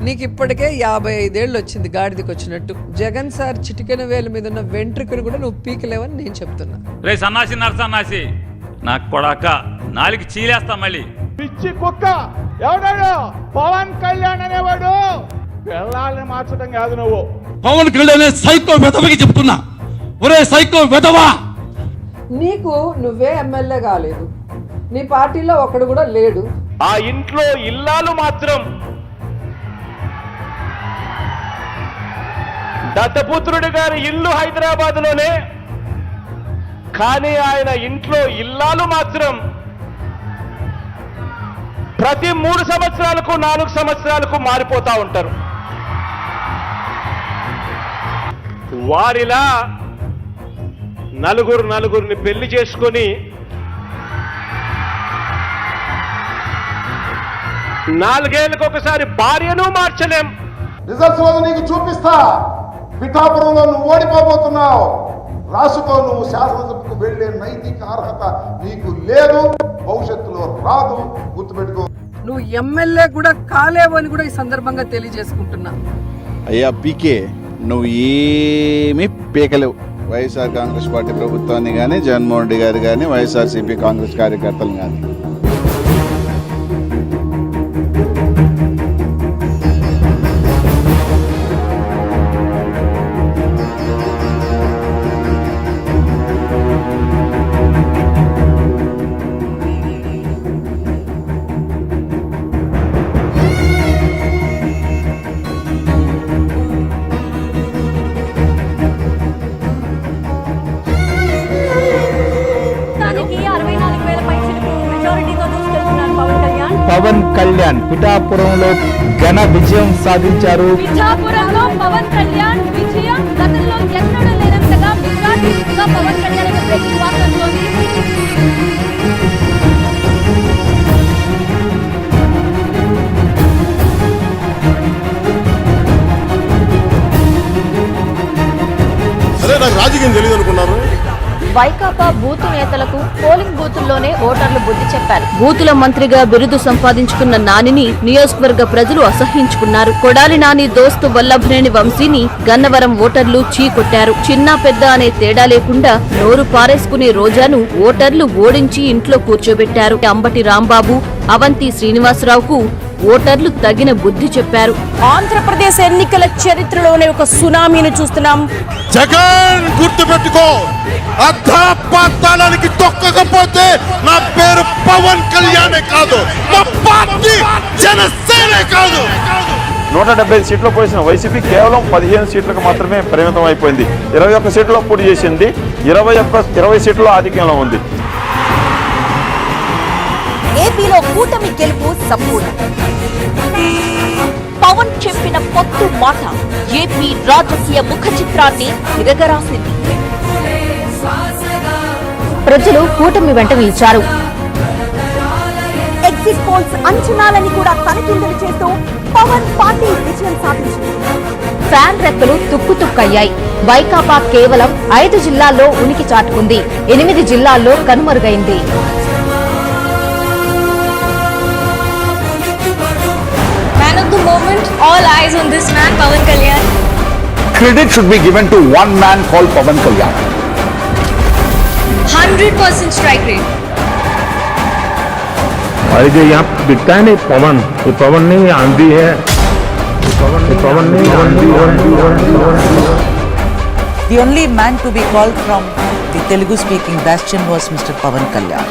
నీకు ఇప్పటికే 55 ఏళ్ళు వచ్చింది గాడిదికి వచ్చినట్టు. జగన్ సార్ చిటికెన వేల మీద ఉన్న వెంట్రుకను కూడా నువ్వు పీకలేవని నేను చెప్తున్నా. రే సన్నాసి నరసన్నాసి నాకు కొడాక నాలుగు చీలేస్తా మళ్ళీ. పిచ్చి కుక్క ఎవడాడు? పవన్ కళ్యాణ్ అనేవాడు పిల్లల్ని మార్చడం కాదు. నువ్వు పవన్ కళ్యాణ్ సైకో వెధవకి చెప్తున్నా, ఒరే సైకో వెధవా, నీకు నువ్వే ఎమ్మెల్యే కాలేదు, నీ పార్టీలో ఒకడు కూడా లేడు. ఆ ఇంట్లో ఇల్లాలు మాత్రం దత్తపుత్రుడి గారి ఇల్లు హైదరాబాద్ లోనే, కానీ ఆయన ఇంట్లో ఇల్లాలు మాత్రం ప్రతి 3 సంవత్సరాలకు 4 సంవత్సరాలకు మారిపోతా ఉంటారు. వారిలా నలుగురిని పెళ్లి చేసుకొని 4 ఏళ్ళకు ఒకసారి భార్యను మార్చలేం. రిజల్ట్స్ నీకు చూపిస్తా. పిఠాపురంలో నువ్వు ఓడిపోబోతున్నావు. రాసుకో, నువ్వు శాసనసభకు వెళ్లే నైతిక అర్హత నీకు లేదు, భవిష్యత్తులో రాదు, గుర్తుపెట్టుకో. నువ్వు ఎమ్మెల్యే కూడా కాలేవు అని కూడా ఈ సందర్భంగా తెలియజేసుకుంటున్నా. అయ్యా పీకే, నువ్వు ఏమీ పీకలేవు వైఎస్ఆర్ కాంగ్రెస్ పార్టీ ప్రభుత్వాన్ని కానీ, జగన్మోహన్ రెడ్డి గారు కానీ, వైఎస్ఆర్సీపీ కాంగ్రెస్ కార్యకర్తలు కానీ. పవన్ కళ్యాణ్ పిఠాపురంలో ఘన విజయం సాధించారు. పిఠాపురంలో పవన్ కళ్యాణ్ విజయం గతంలో ఎన్నడూ లేనంతగా మెగాడిగా పవన్ కళ్యాణ్ బ్రేకింగ్ వార్త అందుతోంది. అదే నాకు రాజకీయం తెలియదు అనుకున్నారు. వైకాపా బూతు నేతలకు పోలింగ్ బూతుల్లోనే ఓటర్లు బుద్ధి చెప్పారు. బూతుల మంత్రిగా బిరుదు సంపాదించుకున్న నానిని నియోజకవర్గ ప్రజలు అసహ్యించుకున్నారు. కొడాలి నాని దోస్తు వల్లభనేని వంశీని గన్నవరం ఓటర్లు చీకొట్టారు. చిన్న పెద్ద అనే తేడా లేకుండా నోరు పారేసుకునే రోజాను ఓటర్లు ఓడించి ఇంట్లో కూర్చోబెట్టారు. అంబటి రాంబాబు, అవంతి శ్రీనివాసరావుకు ఓటర్లు తగిన బుద్ధి చెప్పారు. ఆంధ్రప్రదేశ్ ఎన్నికల చరిత్రలోనే ఒక సునామీని చూస్తున్నాం. జగన్ గుర్తుపెట్టుకో, అర్ధపాతాళానికి తొక్కకపోతే నా పేరు పవన్ కళ్యాణే కాదు, మా పార్టీ జనసేనే కాదు. 175 సీట్లు పోసిన వైసీపీ కేవలం 15 సీట్లకు మాత్రమే పరిమితం అయిపోయింది. 21 సీట్లలో పోటీ చేసింది. 20 సీట్లలో ఆధిక్యంలో ఉంది. ఏపీలో కూటమి గెలుపు సంపూర్ణ. పవన్ చెప్పిన పొత్తు మాట ఏపీ రాజకీయ ముఖ చిత్రాన్ని తిరగరాసింది. ప్రజలు కూటమి వెంట నిలిచారు. ఎగ్జిట్ పోల్స్ అంచనాలని కూడా తనిఖీలు చేస్తూ పవన్ పార్టీ విజయం సాధించింది. ఫ్యాన్ రెక్కలు తుక్కుతుక్కయ్యాయి. వైకాపా కేవలం 5 జిల్లాల్లో ఉనికి చాటుకుంది. 8 జిల్లాల్లో కనుమరుగైంది. Man of the moment, all eyes on this man, Pawan Kalyan. Credit should be given to one man called Pawan Kalyan. 100% strike rate. और जो यहाँ दिखता है नहीं पवन, ये पवन नहीं आंधी है, पवन नहीं आंधी है. The only man to be called from the Telugu speaking bastion was Mr. Pawan Kalyan.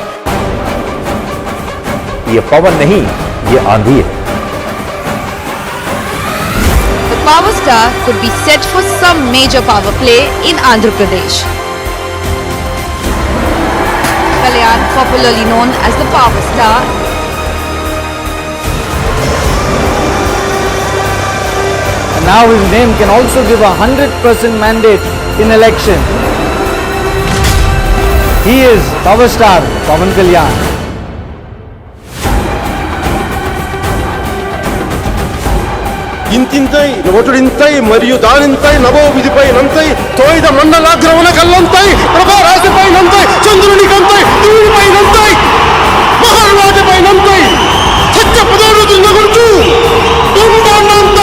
ये पवन नहीं, ये आंधी है. The power star could be set for some major power play in Andhra Pradesh. Kalyan, popularly known as the power star, Now his name can also give a 100% mandate in election. He is power star Pawan Kalyan. ఇంతింతై నోటుడింతై మరియు దానింతై నభో విధిపై నంతై తోయిద మండలాగ్రవణ కల్లంతై ప్రభా రాశిపై నంతై చంద్రుని కంతై భూమిపై నంతై మహారాజపై నంతై సత్య పదోరుతున్న గుర్తు బ్రహ్మాండంత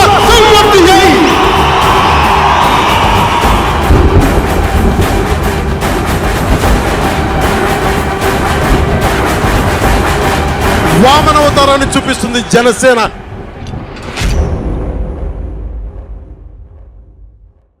వామన అవతారాన్ని చూపిస్తుంది జనసేన.